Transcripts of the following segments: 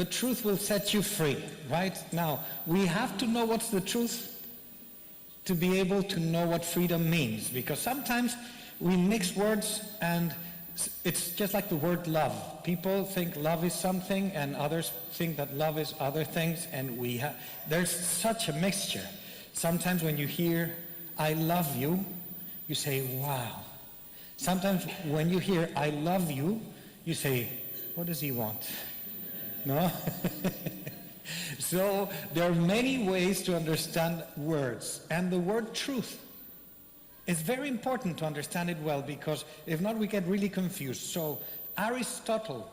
the truth will set you free, right? Now, we have to know what's the truth to be able to know what freedom means, because sometimes we mix words and it's just like the word love. People think love is something and others think that love is other things, and there's such a mixture. Sometimes when you hear I love you, you say wow. Sometimes when you hear I love you, you say, what does he want? No? So there are many ways to understand words, and the word truth is very important to understand it well, because if not we get really confused. So Aristotle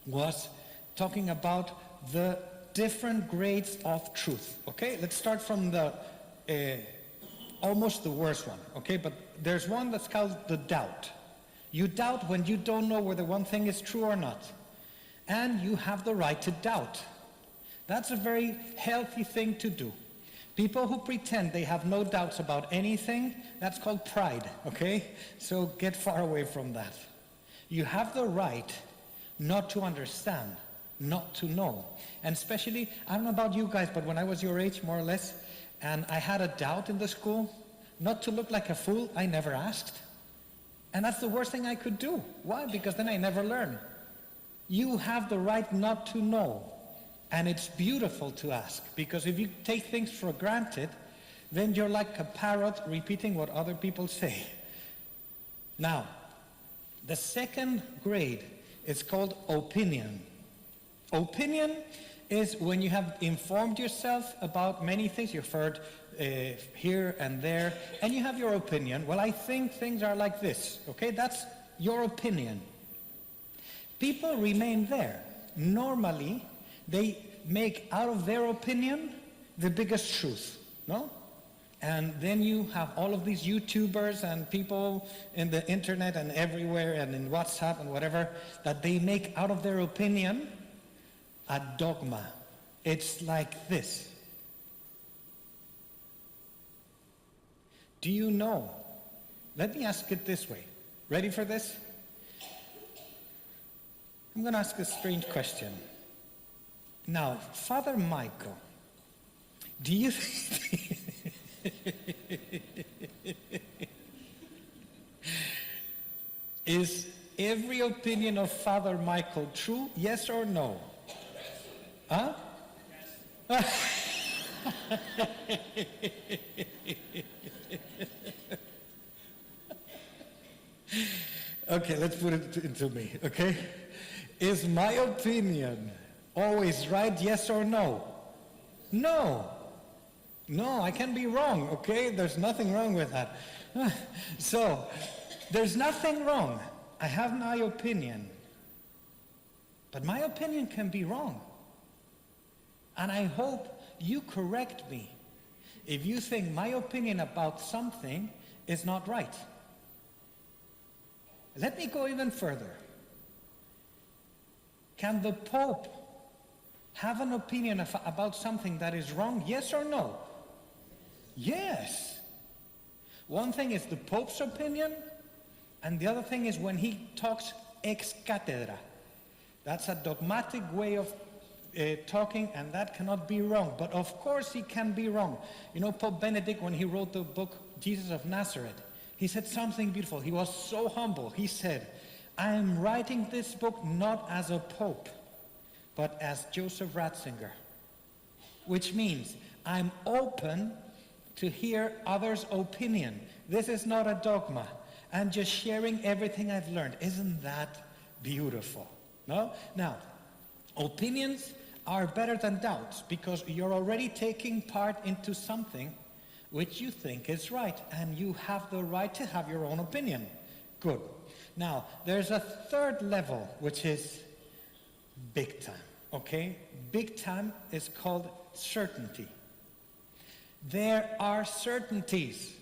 was talking about the different grades of truth. Okay, let's start from the almost the worst one. Okay, but there's one that's called the doubt. You doubt when you don't know whether one thing is true or not, and you have the right to doubt. That's a very healthy thing to do. People who pretend they have no doubts about anything, that's called pride, okay? So get far away from that. You have the right not to understand, not to know. And especially, I don't know about you guys, but when I was your age, more or less, and I had a doubt in the school, not to look like a fool, I never asked. And that's the worst thing I could do. Why? Because then I never learn. You have the right not to know. And it's beautiful to ask, because if you take things for granted, then you're like a parrot repeating what other people say. Now, the second grade is called opinion. Opinion is when you have informed yourself about many things. You've heard here and there, and you have your opinion. Well, I think things are like this, okay? That's your opinion. People remain there. Normally, they make out of their opinion the biggest truth, no? And then you have all of these YouTubers and people in the internet and everywhere and in WhatsApp and whatever, that they make out of their opinion a dogma. It's like this. Do you know? Let me ask it this way. Ready for this? I'm going to ask a strange question. Now, Father Michael, do you is every opinion of Father Michael true? Yes or no? Huh? Okay, let's put it into me, okay? Is my opinion always right, yes or no? No. No, I can be wrong, okay? There's nothing wrong with that. So, there's nothing wrong. I have my opinion. But my opinion can be wrong. And I hope you correct me if you think my opinion about something is not right. Let me go even further. Can the Pope have an opinion about something that is wrong, yes or no? Yes. One thing is the Pope's opinion, and the other thing is when he talks ex cathedra. That's a dogmatic way of talking, and that cannot be wrong. But of course he can be wrong. You know, Pope Benedict, when he wrote the book Jesus of Nazareth, he said something beautiful. He was so humble. He said, I am writing this book not as a pope, but as Joseph Ratzinger, which means I'm open to hear others' opinion. This is not a dogma. I'm just sharing everything I've learned. Isn't that beautiful? No? Now, opinions are better than doubts, because you're already taking part into something which you think is right, and you have the right to have your own opinion. Good. Now, there's a third level, which is big time, okay? Big time is called certainty. There are certainties.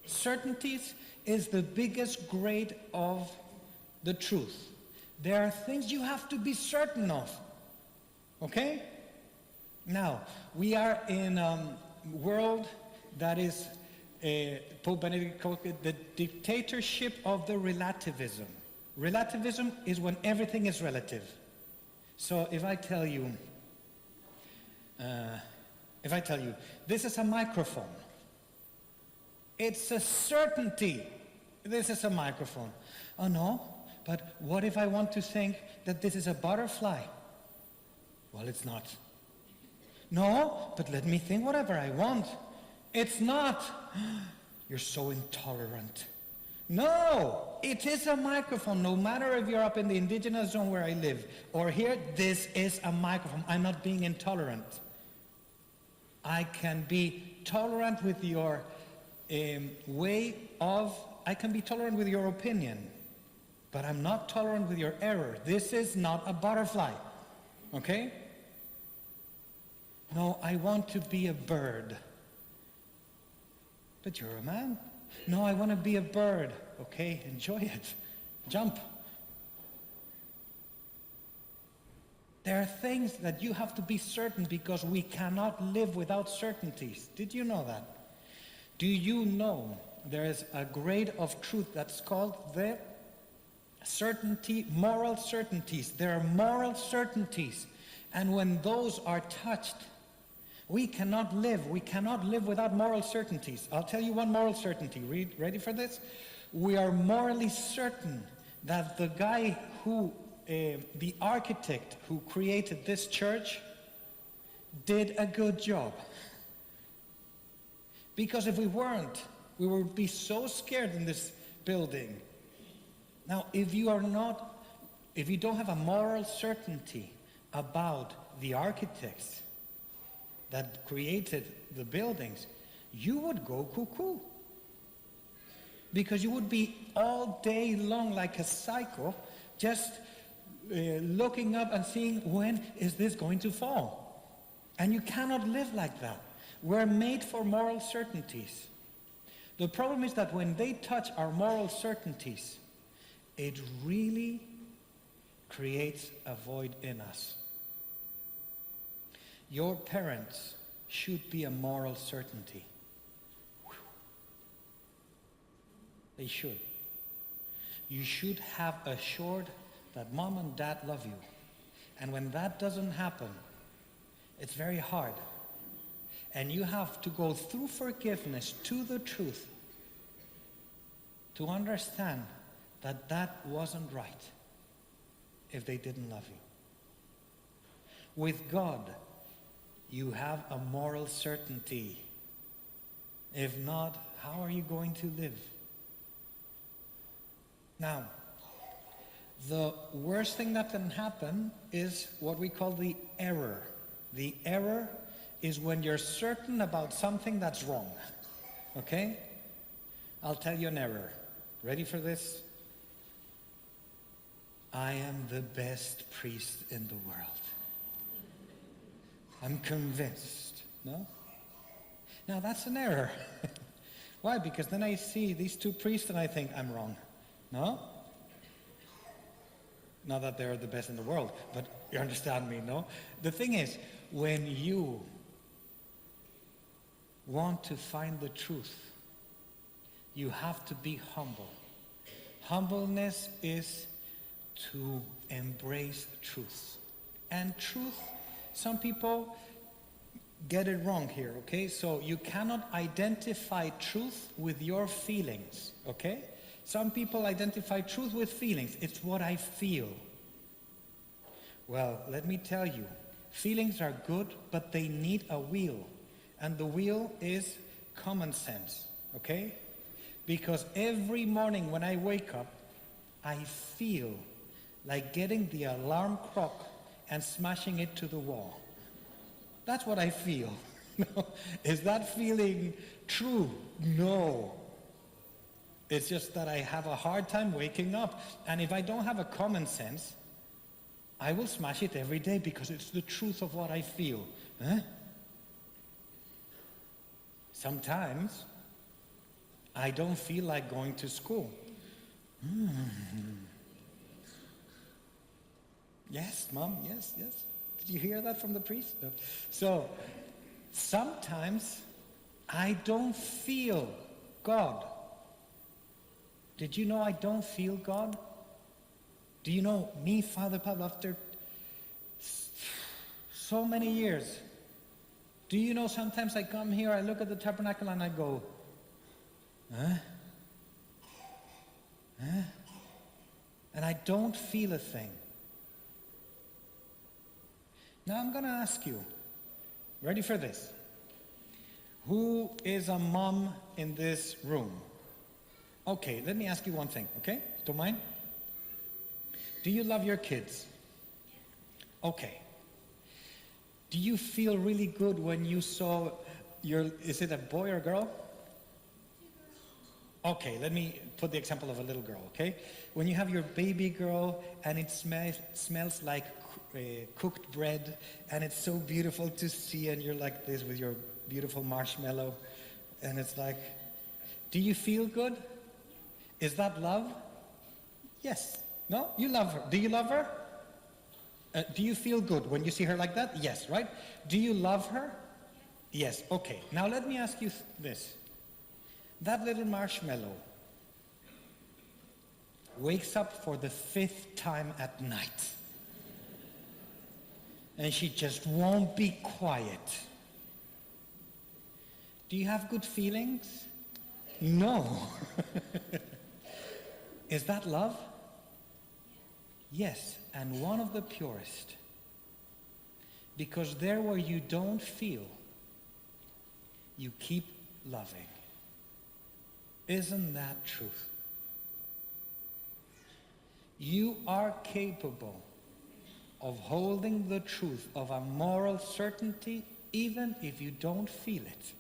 Certainties is the biggest grade of the truth. There are things you have to be certain of, okay? Now, we are in a world that is, Pope Benedict called it the dictatorship of the relativism. Relativism is when everything is relative. So if I tell you, this is a microphone, it's a certainty this is a microphone. Oh no, but what if I want to think that this is a butterfly? Well, it's not. No, but let me think whatever I want. It's not. You're so intolerant. No, it is a microphone. No matter if you're up in the indigenous zone where I live or here, this is a microphone. I'm not being intolerant. I can be tolerant with your I can be tolerant with your opinion, but I'm not tolerant with your error. This is not a butterfly, okay? No, I want to be a bird. But you're a man. No, I want to be a bird. Okay, enjoy it. Jump. There are things that you have to be certain because we cannot live without certainties. Did you know that? Do you know there is a grade of truth that's called the moral certainties. There are moral certainties. And when those are touched, we cannot live. We cannot live without moral certainties. I'll tell you one moral certainty. Ready for this? We are morally certain that the guy who, the architect who created this church did a good job. Because if we weren't, we would be so scared in this building. Now, if you don't have a moral certainty about the architects that created the buildings, you would go cuckoo. Because you would be all day long like a psycho, just looking up and seeing, when is this going to fall? And you cannot live like that. We're made for moral certainties. The problem is that when they touch our moral certainties, it really creates a void in us. Your parents should be a moral certainty. They should. You should have assured that mom and dad love you. And when that doesn't happen, it's very hard. And you have to go through forgiveness to the truth to understand that that wasn't right if they didn't love you. With God, you have a moral certainty. If not, how are you going to live? Now, the worst thing that can happen is what we call the error. The error is when you're certain about something that's wrong. Okay? I'll tell you an error. Ready for this? I am the best priest in the world. I'm convinced. No? Now that's an error. Why? Because then I see these two priests and I think I'm wrong. No? Not that they're the best in the world, but you understand me, no? The thing is, when you want to find the truth, you have to be humble. Humbleness is to embrace truth. And truth, some people get it wrong here, okay? So you cannot identify truth with your feelings, okay? Some people identify truth with feelings. It's what I feel. Well, let me tell you, feelings are good, but they need a wheel. And the wheel is common sense, okay? Because every morning when I wake up, I feel like getting the alarm clock and smashing it to the wall. That's what I feel. Is that feeling true? No. It's just that I have a hard time waking up. And if I don't have a common sense, I will smash it every day because it's the truth of what I feel. Huh? Sometimes I don't feel like going to school. Yes, Mom, yes. Did you hear that from the priest? No. So, sometimes I don't feel God. Did you know I don't feel God? Do you know me, Father Pablo, after So many years. Do you know, sometimes I come here, I look at the tabernacle and I go, huh? Huh? And I don't feel a thing. Now I'm going to ask you, ready for this? Who is a mom in this room? Okay, let me ask you one thing, okay? Don't mind? Do you love your kids? Okay. Do you feel really good when you saw is it a boy or a girl? Okay, let me put the example of a little girl, okay? When you have your baby girl and it smells like cooked bread and it's so beautiful to see, and you're like this with your beautiful marshmallow and it's like, do you feel good? Is that love? Yes. No? You love her. Do you love her? Do you feel good when you see her like that? Yes, right? Do you love her? Yes. Okay. Now let me ask you this. That little marshmallow wakes up for the 5th time at night. And she just won't be quiet. Do you have good feelings? No. Is that love? Yes, and one of the purest. Because there where you don't feel, you keep loving. Isn't that truth? You are capable of holding the truth of a moral certainty even if you don't feel it.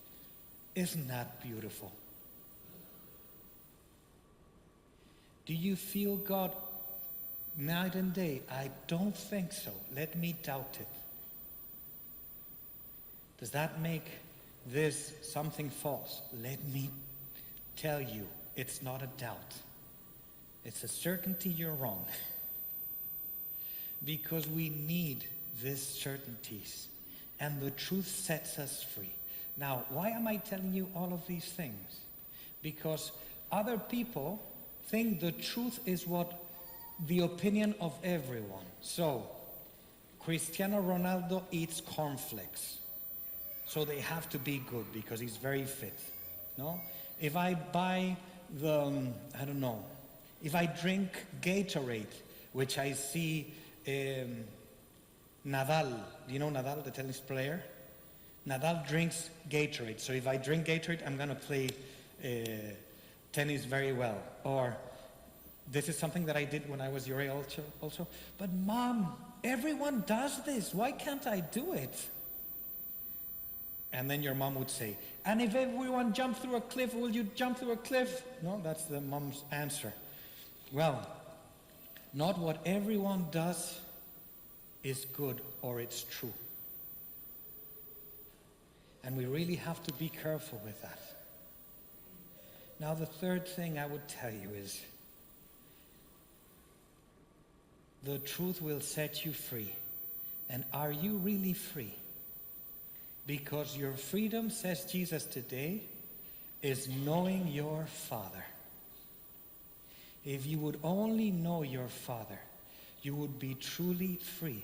Isn't that beautiful? Do you feel God night and day? I don't think so. Let me doubt it. Does that make this something false? Let me tell you, it's not a doubt. It's a certainty you're wrong. Because we need these certainties. And the truth sets us free. Now, why am I telling you all of these things? Because other people think the truth is what the opinion of everyone. So, Cristiano Ronaldo eats cornflakes. So they have to be good because he's very fit. No? If I buy if I drink Gatorade, which I see Nadal, do you know Nadal, the tennis player? Nadal drinks Gatorade. So if I drink Gatorade, I'm going to play tennis very well. Or this is something that I did when I was your age also. But Mom, everyone does this. Why can't I do it? And then your mom would say, and if everyone jumped through a cliff, will you jump through a cliff? No, that's the mom's answer. Well, not what everyone does is good or it's true. And we really have to be careful with that. Now, the third thing I would tell you is the truth will set you free. And are you really free? Because your freedom, says Jesus today, is knowing your Father. If you would only know your Father, you would be truly free.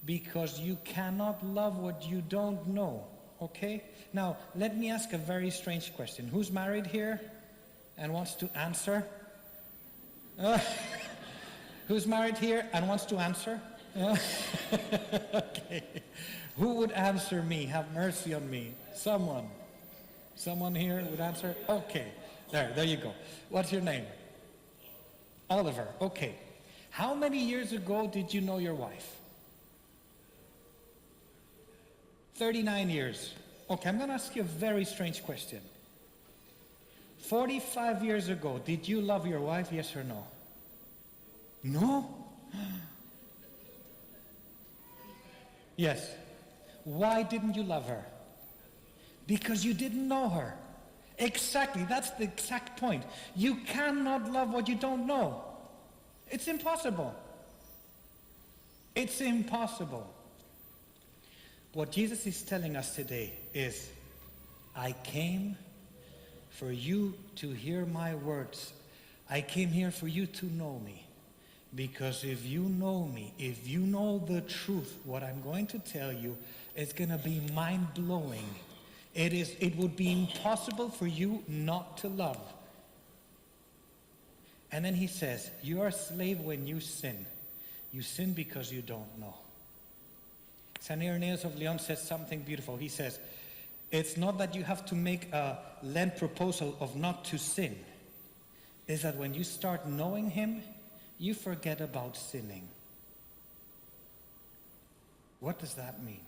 Because you cannot love what you don't know. Okay? Now, let me ask a very strange question. Who's married here and wants to answer? Who's married here and wants to answer? Okay. Who would answer me? Have mercy on me. Someone. Someone here would answer? Okay. There you go. What's your name? Oliver. Okay. How many years ago did you know your wife? 39 years. Okay, I'm going to ask you a very strange question. 45 years ago, did you love your wife, yes or no? No? Yes. Why didn't you love her? Because you didn't know her. Exactly, that's the exact point. You cannot love what you don't know. It's impossible. It's impossible. What Jesus is telling us today is, I came for you to hear my words. I came here for you to know me. Because if you know me, if you know the truth, what I'm going to tell you is going to be mind-blowing. It would be impossible for you not to love. And then he says, you are a slave when you sin. You sin because you don't know. St. Irenaeus of Lyon says something beautiful. He says, it's not that you have to make a Lent proposal of not to sin. It's that when you start knowing him, you forget about sinning. What does that mean?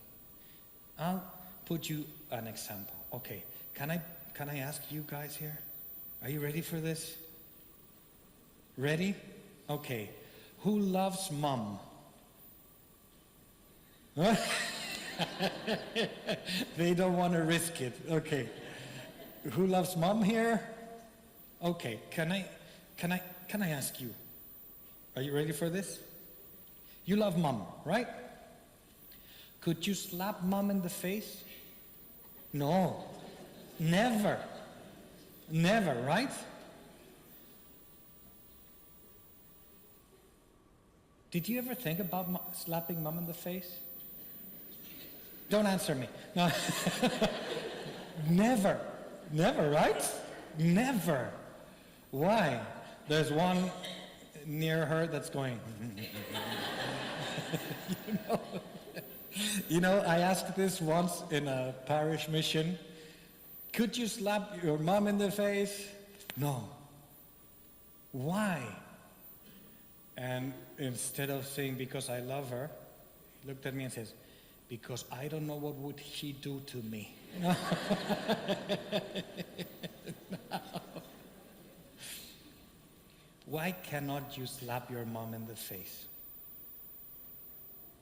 I'll put you an example. Okay, can I ask you guys here? Are you ready for this? Ready? Okay. Who loves mom? They don't want to risk it. Okay. Who loves mom here? Okay. Can I ask you? Are you ready for this? You love mom, right? Could you slap mom in the face? No. Never. Never, right? Did you ever think about slapping mom in the face? Don't answer me. No. Never. Never, right? Never. Why? There's one near her that's going. You know, I asked this once in a parish mission. Could you slap your mom in the face? No. Why? And instead of saying, because I love her, he looked at me and says, because I don't know what would she do to me. No. Why cannot you slap your mom in the face?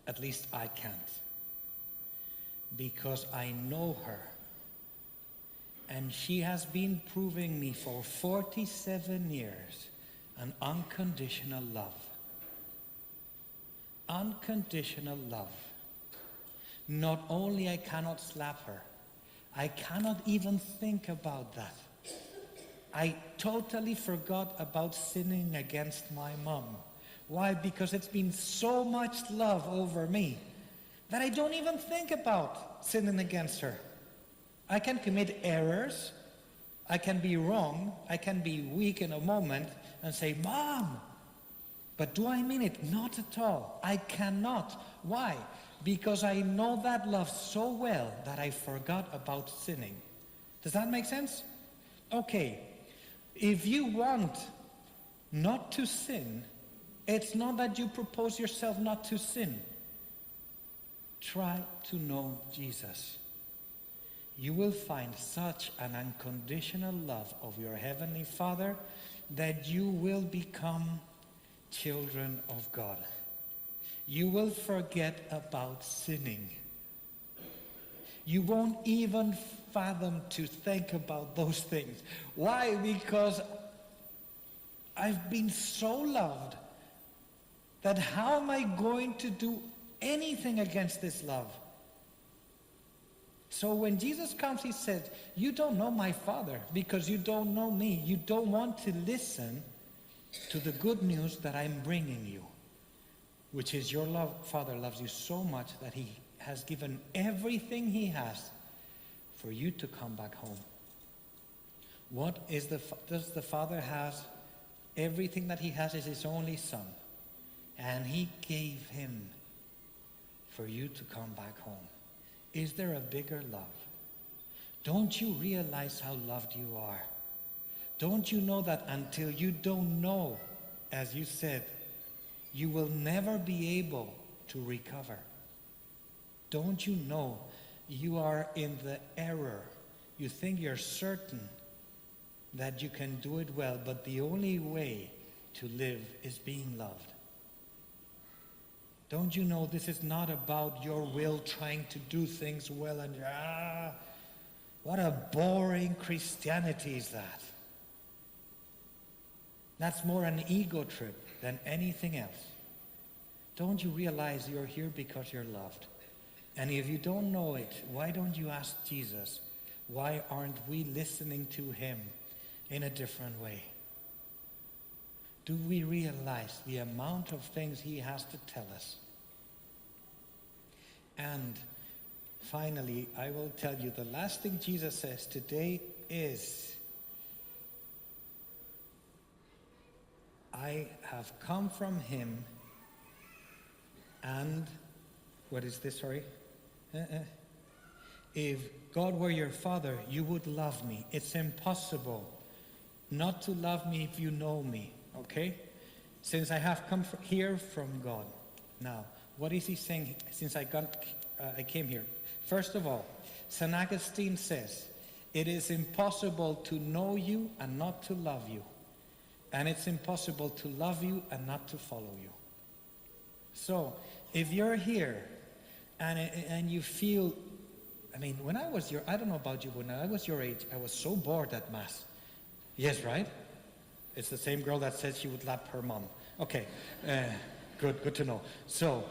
At least I can't. Because I know her. And she has been proving me for 47 years an unconditional love. Unconditional love. Not only I cannot slap her, I cannot even think about that. I totally forgot about sinning against my mom. Why? Because it's been so much love over me that I don't even think about sinning against her. I can commit errors, I can be wrong, I can be weak in a moment and say, Mom! But do I mean it? Not at all. I cannot. Why? Because I know that love so well that I forgot about sinning. Does that make sense? Okay. If you want not to sin, it's not that you propose yourself not to sin. Try to know Jesus. You will find such an unconditional love of your Heavenly Father that you will become children of God. You will forget about sinning. You won't even fathom to think about those things. Why? Because I've been so loved that how am I going to do anything against this love? So when Jesus comes, he says, you don't know my Father because you don't know me. You don't want to listen to the good news that I'm bringing you, which is your Father loves you so much that he has given everything he has for you to come back home. What is does the Father has? Everything that he has is his only Son. And he gave him for you to come back home. Is there a bigger love? Don't you realize how loved you are? Don't you know that until you don't know, as you said, you will never be able to recover? Don't you know you are in the error? You think you're certain that you can do it well, but the only way to live is being loved. Don't you know this is not about your will trying to do things well and what a boring Christianity is that? That's more an ego trip than anything else. Don't you realize you're here because you're loved? And if you don't know it, why don't you ask Jesus, why aren't we listening to him in a different way? do we realize the amount of things he has to tell us? And finally, I will tell you, the last thing Jesus says today is, I have come from him, and, what is this, sorry? If God were your father, you would love me. It's impossible not to love me if you know me, okay? Since I have come here from God. Now, what is he saying since I came here? First of all, St. Augustine says, it is impossible to know you and not to love you. And it's impossible to love you and not to follow you. So, if you're here and you feel, I mean, I don't know about you, when I was your age, I was so bored at Mass. Yes, right? It's the same girl that said she would lap her mom. Okay, good to know. So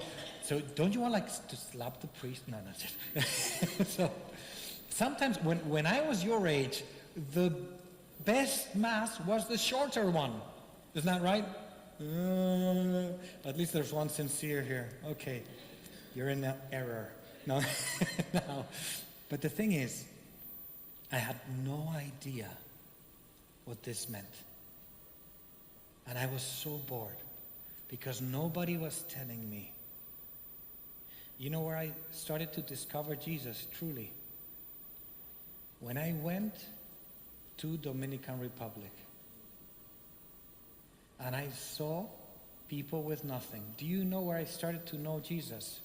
don't you want to slap the priest? No, just. So sometimes when I was your age, the best Mass was the shorter one. Isn't that right? At least there's one sincere here. Okay, you're in error. No, no. But the thing is, I had no idea what this meant. And I was so bored because nobody was telling me. You know where I started to discover Jesus, truly? When I went to Dominican Republic and I saw people with nothing. Do you know where I started to know Jesus?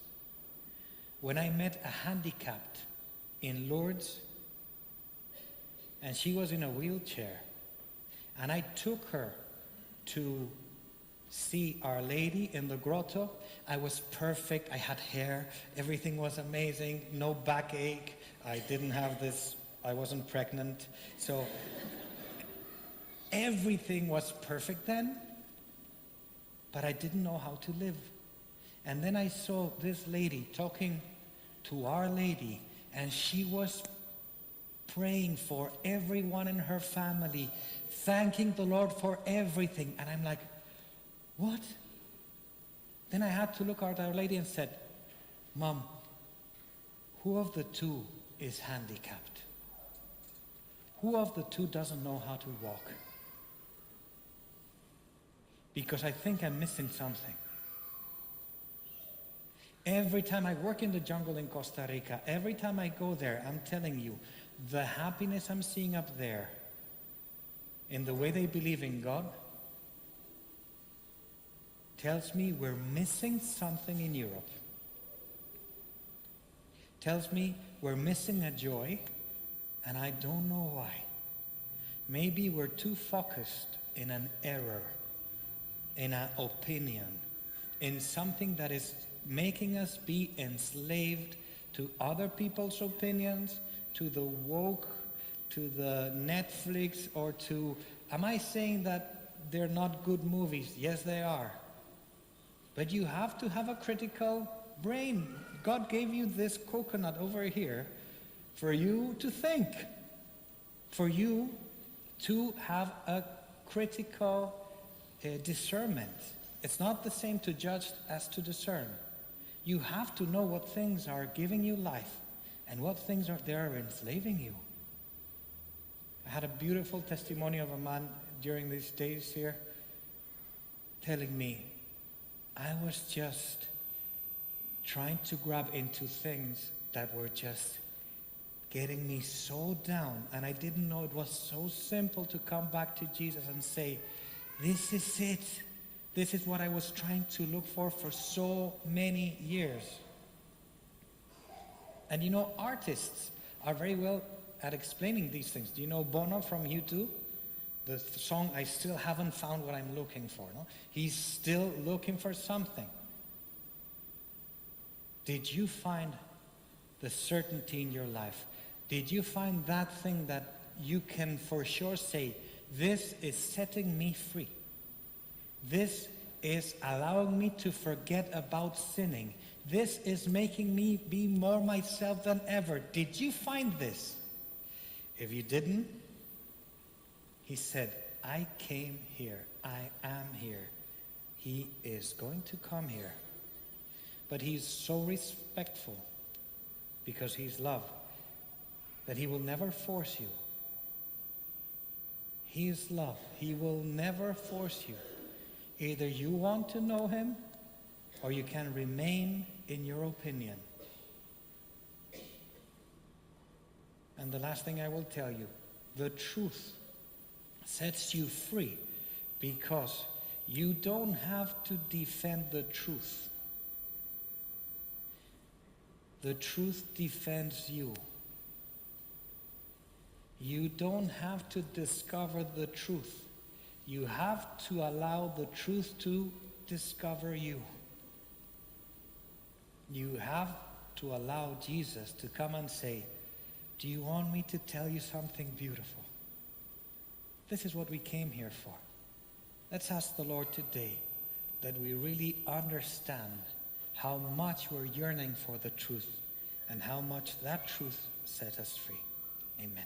When I met a handicapped in Lourdes, and she was in a wheelchair, and I took her to see Our Lady in the grotto. I was perfect. I had hair. Everything was amazing. No backache. I didn't have this. I wasn't pregnant. So everything was perfect then, but I didn't know how to live. And then I saw this lady talking to Our Lady, and she was praying for everyone in her family, thanking the Lord for everything. And I'm like, what? Then I had to look at Our Lady and said, Mom, who of the two is handicapped? Who of the two doesn't know how to walk? Because I think I'm missing something. Every time I work in the jungle in Costa Rica, every time I go there, I'm telling you, the happiness I'm seeing up there, in the way they believe in God, tells me we're missing something in Europe. Tells me we're missing a joy, and I don't know why. Maybe we're too focused in an error, in an opinion, in something that is making us be enslaved to other people's opinions, to the woke, to the Netflix, or to, am I saying that they're not good movies? Yes, they are. But you have to have a critical brain. God gave you this coconut over here for you to think, for you to have a critical discernment. It's not the same to judge as to discern. You have to know what things are giving you life and what things are enslaving you. I had a beautiful testimony of a man during these days here telling me, I was just trying to grab into things that were just getting me so down, and I didn't know it was so simple to come back to Jesus and say, this is it. This is what I was trying to look for so many years. And you know, artists are very well at explaining these things. Do you know Bono from U2? The song, I still haven't found what I'm looking for. No? He's still looking for something. Did you find the certainty in your life? Did you find that thing that you can for sure say, this is setting me free? This is allowing me to forget about sinning. This is making me be more myself than ever. Did you find this? If you didn't, he said, I came here. I am here. He is going to come here. But he's so respectful, because he's love, that he will never force you. He is love. He will never force you. Either you want to know him, or you can remain in your opinion. And the last thing I will tell you, the truth sets you free, because you don't have to defend the truth. The truth defends you. You don't have to discover the truth. You have to allow the truth to discover you. You have to allow Jesus to come and say, do you want me to tell you something beautiful? This is what we came here for. Let's ask the Lord today that we really understand how much we're yearning for the truth and how much that truth set us free. Amen.